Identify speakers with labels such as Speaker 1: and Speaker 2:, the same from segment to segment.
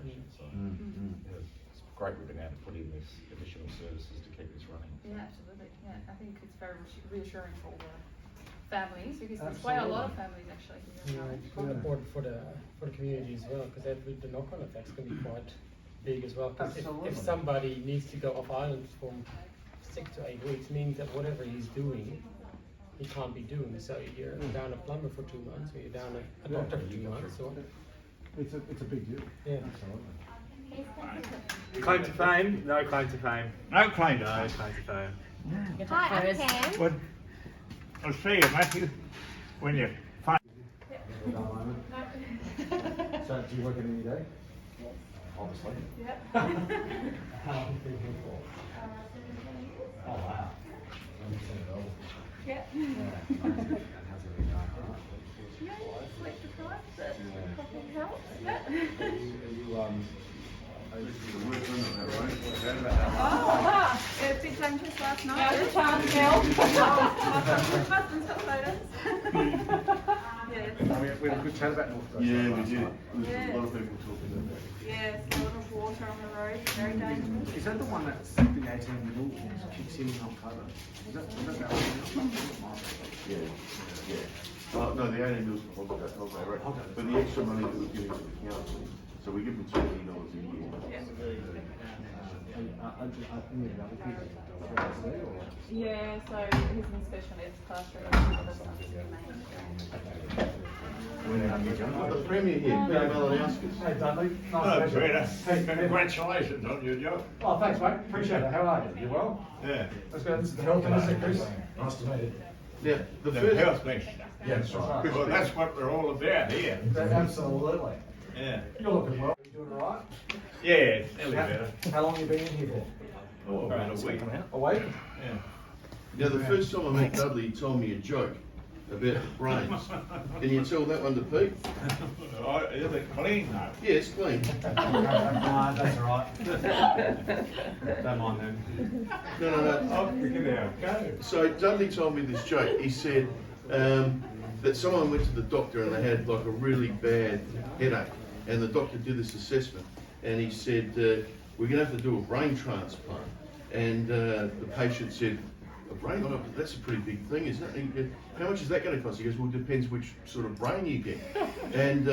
Speaker 1: So it's great we've been able to put in this additional services to keep this running.
Speaker 2: Yeah, absolutely. Yeah, I think it's very reassuring for the families, because there's quite a lot of families actually.
Speaker 3: It's quite important for the community as well, because the knock-on effects can be quite big as well. Because if somebody needs to go off island for 6 to 8 weeks, means that whatever he's doing, he can't be doing. So you're down a plumber for 2 months, or you're down a doctor for 2 months. So
Speaker 4: it's a big deal.
Speaker 3: Yeah,
Speaker 4: absolutely.
Speaker 5: Claim to fame? No claim to fame.
Speaker 6: No claim to
Speaker 5: No
Speaker 6: fame.
Speaker 5: claim to fame.
Speaker 7: Hi, I'm Cam.
Speaker 6: Well, I'll see you, Matthew, when you find.
Speaker 4: So do you work in any day?
Speaker 7: Yes.
Speaker 4: Obviously.
Speaker 7: Yep.
Speaker 4: How long have you been here for?
Speaker 7: 17 years.
Speaker 4: Oh wow. You've seen it all.
Speaker 7: Yep.
Speaker 4: Yeah. How's everything going?
Speaker 7: Yeah, sleep deprived, but coffee helps.
Speaker 2: Oh, wow. Yeah, big dangerous last night.
Speaker 7: Yeah, the chance help.
Speaker 2: My husband's got photos.
Speaker 4: We had a good chat about North Coast.
Speaker 8: Yeah, we did.
Speaker 2: Yeah.
Speaker 8: There's a lot of people talking about that.
Speaker 2: Yes, a lot of water on the road, very dangerous.
Speaker 4: Is that the one that's the 18 mil kicks in October? Is that that one?
Speaker 8: Yeah. No, the 18 mils for holiday rate. But the extra money that we're giving to the council, so we give them $20 a year.
Speaker 2: Yeah, so he's in special ed classroom.
Speaker 8: The Premier here, Peter Malinauskas.
Speaker 4: Hey Dudley, nice
Speaker 6: Oh,
Speaker 4: to meet you.
Speaker 6: Peter.
Speaker 4: Hey,
Speaker 6: Congratulations on your job.
Speaker 4: oh, thanks mate, appreciate it. How are you? You well?
Speaker 6: Yeah.
Speaker 4: Let's go. This is the health minister, Chris. Nice to meet you.
Speaker 8: Yeah, the
Speaker 6: The
Speaker 8: first,
Speaker 6: health minister.
Speaker 4: Yeah, that's right.
Speaker 6: Well, that's what we're all about here.
Speaker 4: Absolutely.
Speaker 6: Yeah.
Speaker 4: You're looking well. You doing all right?
Speaker 6: Yeah, it's nearly better.
Speaker 4: How long have you been in here for?
Speaker 6: Oh, about a week.
Speaker 4: A week?
Speaker 6: Yeah.
Speaker 8: now the first time I met Dudley, he told me a joke about brains. Can you tell that one to Pete?
Speaker 6: Oh, is it clean though?
Speaker 8: Yeah, it's clean.
Speaker 4: Nah, that's all right. Don't mind them.
Speaker 8: No.
Speaker 6: Oh, we give it a go.
Speaker 8: So Dudley told me this joke. He said that someone went to the doctor and they had like a really bad headache, and the doctor did this assessment, and he said, we're going to have to do a brain transplant. And the patient said, a brain? Oh, that's a pretty big thing, isn't it? And he goes, how much is that going to cost? He goes, well, it depends which sort of brain you get. And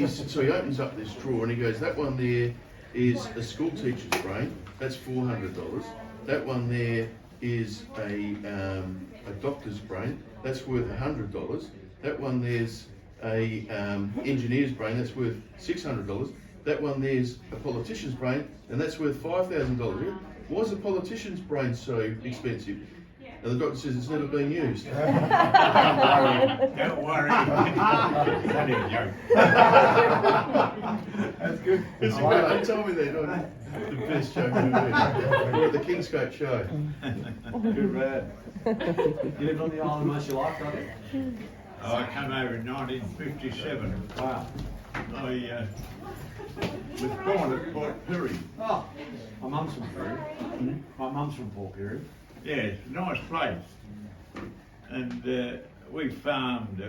Speaker 8: so he opens up this drawer and he goes, that one there is a school teacher's brain. That's $400. That one there is a doctor's brain. That's worth $100. That one there's a engineer's brain. That's worth $600. That one there's a politician's brain, and that's worth $5,000. Why is a politician's brain so expensive? And the doctor says it's never been used.
Speaker 6: Don't worry. That is a joke.
Speaker 4: That's good.
Speaker 8: It's a good. They told me they're not the best joke ever. We're at the Kingscote show.
Speaker 4: Good man. You lived on the island most of your life, don't you?
Speaker 6: Oh, I came over in 1957.
Speaker 4: Wow.
Speaker 6: I was born at Port Pirie.
Speaker 4: Oh, my mum's from Pirie. My mum's from Port Pirie.
Speaker 6: Yeah, it's a nice place. And we farmed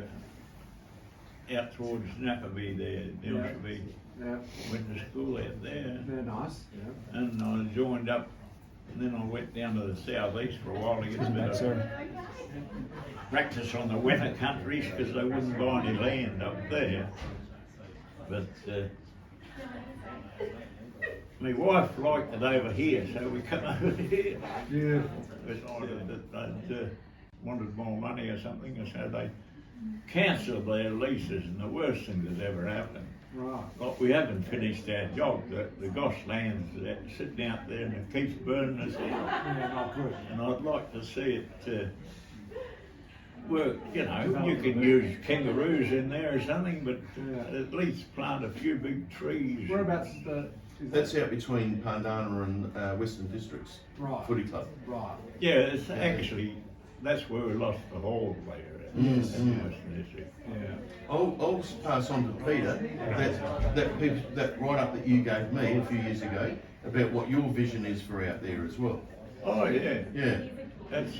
Speaker 6: out towards Napperby there, Nilsby.
Speaker 4: Yeah.
Speaker 6: Went to school out there.
Speaker 4: They're nice. Yeah.
Speaker 6: And I joined up, and then I went down to the southeast for a while to get a bit of practice on the wetter countries, because they wouldn't buy any land up there. But my wife liked it over here, so we come over here.
Speaker 4: Yeah.
Speaker 6: Decided that they'd wanted more money or something, and so they cancelled their leases, and the worst thing that's ever happened.
Speaker 4: Right.
Speaker 6: Like, we haven't finished our job. The gosh land's sitting out there and it keeps burning us out.
Speaker 4: Yeah, not good.
Speaker 6: And I'd like to see it work. You know, you can use kangaroos in there or something, but at least plant a few big trees.
Speaker 4: Whereabouts is the...
Speaker 8: That's out between Pandana and Western Districts.
Speaker 4: Right.
Speaker 8: Footy club.
Speaker 4: Right.
Speaker 6: Yeah, it's actually, that's where we lost the whole player.
Speaker 8: Yes.
Speaker 4: Yeah.
Speaker 8: I'll pass on to Peter that write-up that you gave me a few years ago about what your vision is for out there as well.
Speaker 6: Oh yeah.
Speaker 8: Yeah.
Speaker 6: That's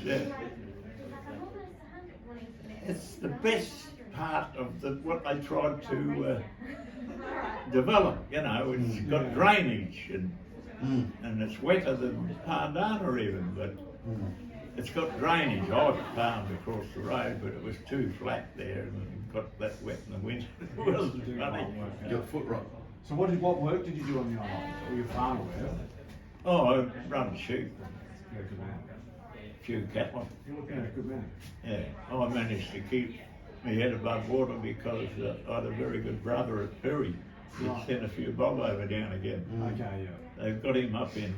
Speaker 6: it's the best part of what they tried to developed, you know, it's got drainage and it's wetter than Pandana even, but it's got drainage. I farmed across the road, but it was too flat there and it got that wet in the winter. It wasn't funny.
Speaker 8: You got foot rot.
Speaker 4: So what work did you do on the island? Were you a farmer there?
Speaker 6: Oh, I run sheep,
Speaker 4: Yeah, good man.
Speaker 6: a few cattle.
Speaker 4: Yeah, good man.
Speaker 6: Yeah, I managed to keep my head above water because I had a very good brother at Perry. He
Speaker 4: Right.
Speaker 6: sent a few bob over down again.
Speaker 4: Okay, yeah.
Speaker 6: They've got him up in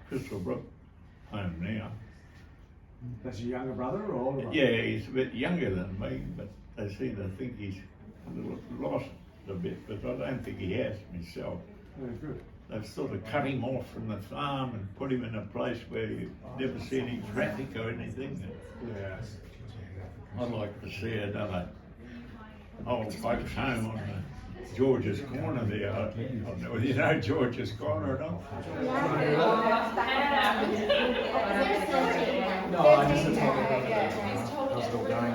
Speaker 6: Crystal Brook home now.
Speaker 4: That's your younger brother or older brother?
Speaker 6: Yeah, he's a bit younger than me, but they seem to think he's lost a bit, but I don't think he has myself.
Speaker 4: Yeah, good.
Speaker 6: They've sort of cut him off from the farm and put him in a place where you never see any traffic or anything.
Speaker 4: Yeah.
Speaker 6: I'd like to see another old folks home on the George's Corner there. I don't know whether you know George's Corner or not.
Speaker 4: No, I just said how's it all going?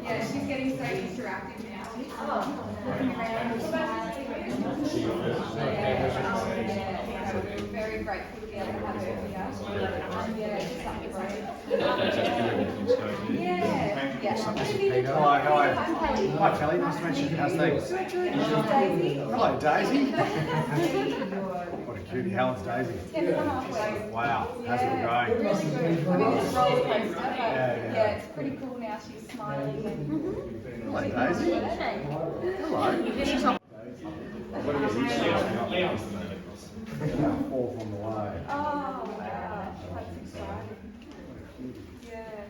Speaker 7: Yeah, she's getting so interactive now. Very grateful to be able to have her here. Yeah, just something great. Yeah.
Speaker 4: Hi, Kelly. Nice to meet you. How's things? Hello, Daisy. What a cutie. How is Daisy? Wow. How's it going?
Speaker 7: Really good. I mean, it's a roller coaster, but
Speaker 4: Yeah.
Speaker 7: yeah, it's pretty cool now. She's smiling and
Speaker 4: Hello, Daisy. Hello. Fourth on the way.
Speaker 7: oh wow, that's exciting. Yeah,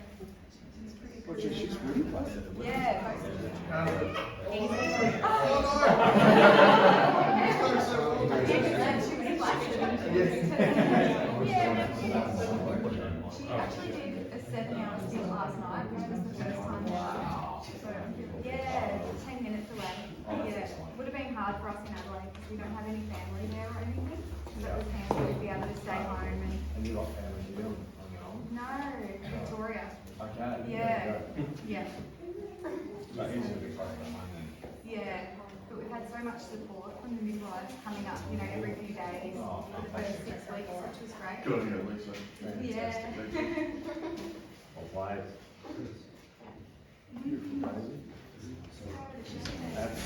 Speaker 7: she's pretty cool.
Speaker 4: She's really played it.
Speaker 7: Yeah, she actually did a 7-hour stint last night, and it was the first time that yeah, 10 minutes away. Yeah, would have been hard for us in Adelaide because we don't have any family there or anything. So it was handy to be able to stay home
Speaker 4: And you got family here on your own?
Speaker 7: no, Victoria.
Speaker 4: Okay.
Speaker 7: Yeah, yeah.
Speaker 4: But easy to be close to home.
Speaker 7: Yeah, but we've had so much support from the midwives coming up, you know, every few days for the first 6 weeks, which was great.
Speaker 8: Good on you, Lisa.
Speaker 7: Yeah.
Speaker 4: Well played. Beautiful Daisy. That's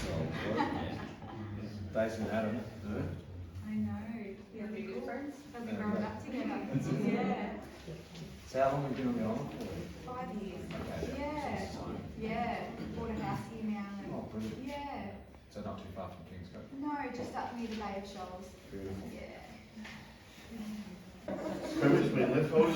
Speaker 4: Daisy and Adam.
Speaker 7: I know. Yeah, they're good friends. They'll be growing up together. Yeah.
Speaker 4: So how long have you been on the island for?
Speaker 7: 5 years.
Speaker 4: Okay.
Speaker 7: Yeah. Yeah. Bought a house here now. And
Speaker 4: Oh, brilliant.
Speaker 7: yeah.
Speaker 4: So not too far from Kingscote.
Speaker 7: No, just up near the Bay of Shoals.
Speaker 4: Beautiful.
Speaker 7: Yeah.
Speaker 8: Premise me, let's hold it.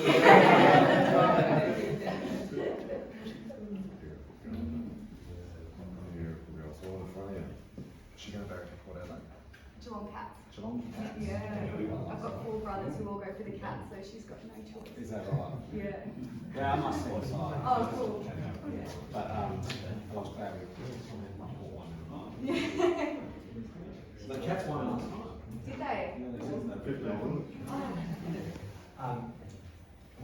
Speaker 4: She's going to back to Port Adelaide.
Speaker 7: Geelong Cats.
Speaker 4: Geelong Cats.
Speaker 7: Yeah. I've got 4 brothers who all go for the Cats, so she's got no choice.
Speaker 4: Is that right?
Speaker 7: Yeah.
Speaker 4: Yeah, I must say it's like.
Speaker 7: Oh, cool.
Speaker 4: But I was glad we my poor one.
Speaker 7: Yeah.
Speaker 4: The Cats won last night.
Speaker 7: Did they?
Speaker 9: Well,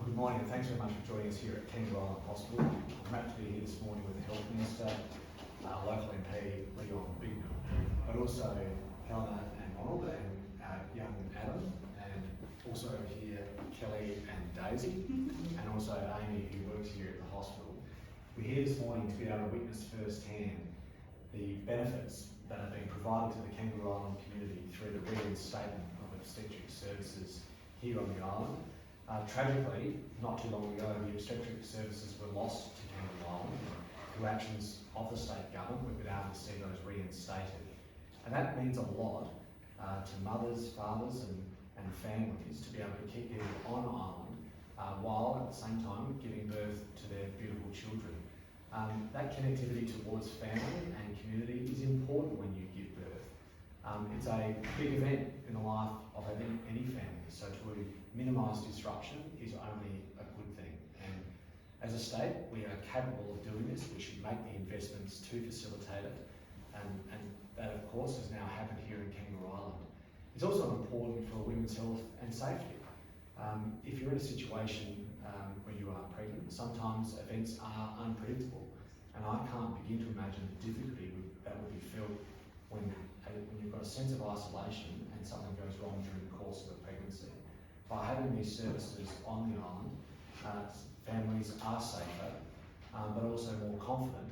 Speaker 9: good morning and thanks very much for joining us here at Kangaroo Island Hospital. I'm happy to be here this morning with the Health Minister, local MP Leon Picton, but also Helena and Ronald and young Adam, and also here Kelly and Daisy, and also Amy who works here at the hospital. We're here this morning to be able to witness firsthand the benefits that are being provided to the Kangaroo Island community through the reinstatement of obstetric services here on the island. Tragically, not too long ago, the obstetric services were lost to Kangaroo Island. Through actions of the state government, we've been able to see those reinstated. And that means a lot to mothers, fathers and families to be able to keep them on island while at the same time giving birth to their beautiful children. That connectivity towards family and community is important when you give birth. It's a big event in the life of any family, so to minimise disruption is only a good thing. And as a state, we are capable of doing this. We should make the investments to facilitate it, and that of course has now happened here in Kangaroo Island. It's also important for women's health and safety. If you're in a situation where you are pregnant, sometimes events are unpredictable, and I can't begin to imagine the difficulty that would be felt when you've got a sense of isolation and something goes wrong during the course of a pregnancy. By having these services on the island, families are safer, but also more confident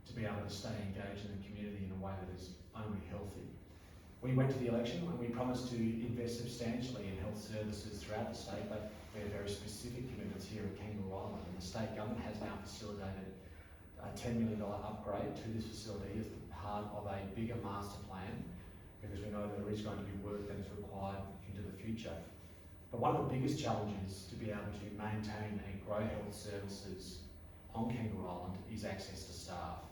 Speaker 9: to be able to stay engaged in the community in a way that is only healthy. We went to the election and we promised to invest substantially in health services throughout the state, but we have very specific commitments here at Kangaroo Island, and the state government has now facilitated a $10 million upgrade to this facility as part of a bigger master plan, because we know that there is going to be work that is required into the future. But one of the biggest challenges to be able to maintain and grow health services on Kangaroo Island is access to staff.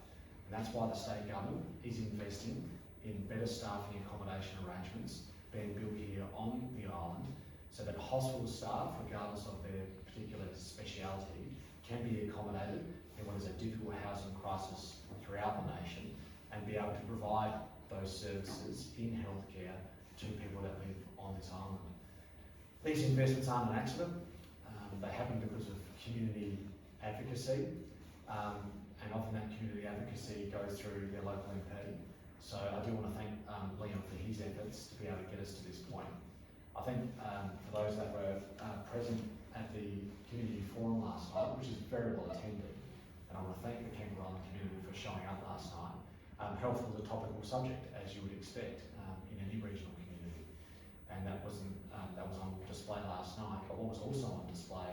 Speaker 9: And that's why the state government is investing in better staffing accommodation arrangements being built here on the island, so that hospital staff, regardless of their particular speciality, can be accommodated in what is a difficult housing crisis throughout the nation, and be able to provide those services in healthcare to people that live on this island. These investments aren't an accident. They happen because of community advocacy, and often that community advocacy goes through their local MP. So I do want to thank Leon for his efforts to be able to get us to this point. I think for those that were present at the community forum last night, which is very well attended, and I want to thank the Kangaroo Island community for showing up last night. Health was a topical subject, as you would expect in any regional community, and that was on display last night. But what was also on display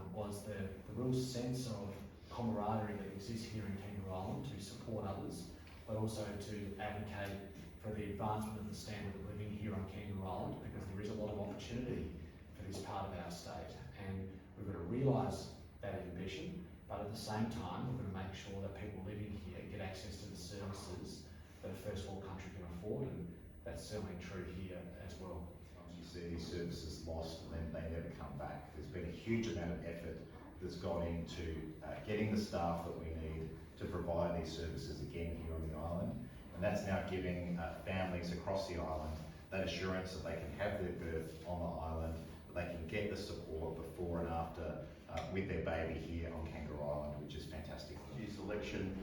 Speaker 9: was the real sense of camaraderie that exists here in Kangaroo Island to support others, but also to advocate for the advancement of the standard of living here on Kangaroo Island, because there is a lot of opportunity for this part of our state, and we've got to realise that ambition, but at the same time we've got to make sure that people living here get access to the services that a first world country can afford, and that's certainly true here as well.
Speaker 4: You see these services lost and then they never come back. There's been a huge amount of effort that's gone into getting the staff that we need to provide these services again here on the island, and that's now giving families across the island that assurance that they can have their birth on the island, that they can get the support before and after with their baby here on Kangaroo Island, which is fantastic.
Speaker 8: This election,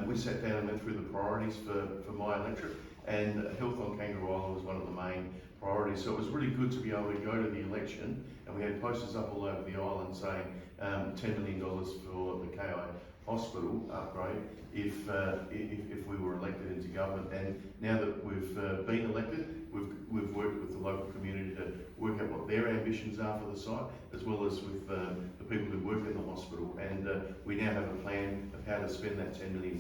Speaker 8: we sat down and went through the priorities for my electorate, and health on Kangaroo Island was one of the main priorities. So it was really good to be able to go to the election, and we had posters up all over the island saying $10 million for the KI hospital upgrade if we were elected into government. And now that we've been elected, we've worked with the local community to work out what their ambitions are for the site, as well as with the people who work in the hospital. And we now have a plan of how to spend that $10 million,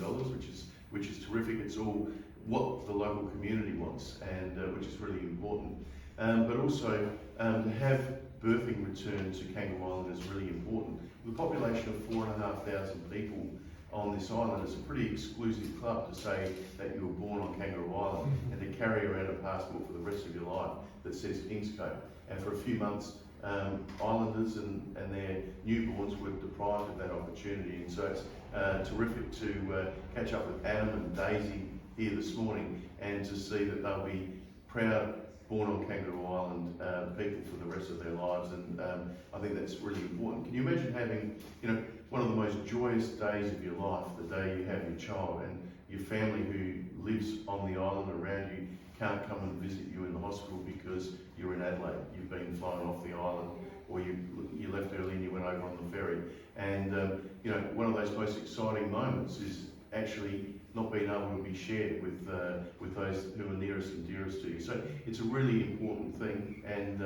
Speaker 8: which is terrific. It's all what the local community wants, and which is really important. But also to have birthing return to Kangaroo Island is really important. With a population of 4,500 people on this island, it's a pretty exclusive club to say that you were born on Kangaroo Island and to carry around a passport for the rest of your life that says Kingscote. And for a few months, islanders and their newborns were deprived of that opportunity. And so it's terrific to catch up with Adam and Daisy here this morning and to see that they'll be proud born on Kangaroo Island people for the rest of their lives, and I think that's really important. Can you imagine having, one of the most joyous days of your life, the day you have your child, and your family who lives on the island around you can't come and visit you in the hospital because you're in Adelaide, you've been flown off the island, or you left early and you went over on the ferry. And one of those most exciting moments is actually not being able to be shared with those who are nearest and dearest to you. So it's a really important thing, and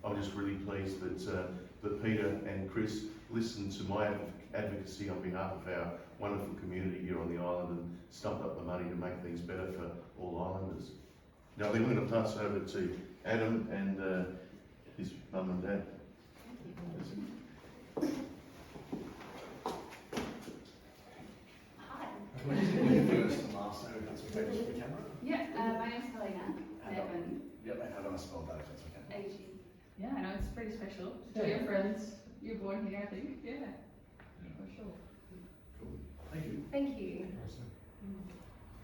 Speaker 8: I'm just really pleased that Peter and Chris listened to my advocacy on behalf of our wonderful community here on the island and stumped up the money to make things better for all islanders. Now I think we're going to pass over to Adam and his mum and dad.
Speaker 9: First and last name, if that's okay with the camera.
Speaker 7: Yeah, my name's Helena Neven.
Speaker 9: Yep, and how do I spell that if that's okay?
Speaker 7: AG.
Speaker 2: Yeah, I know it's pretty special. To your friends, you're born here, I think. Yeah, for sure.
Speaker 9: Cool. Thank you.
Speaker 7: Thank you.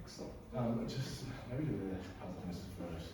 Speaker 9: Excellent. Just maybe do a couple of things first.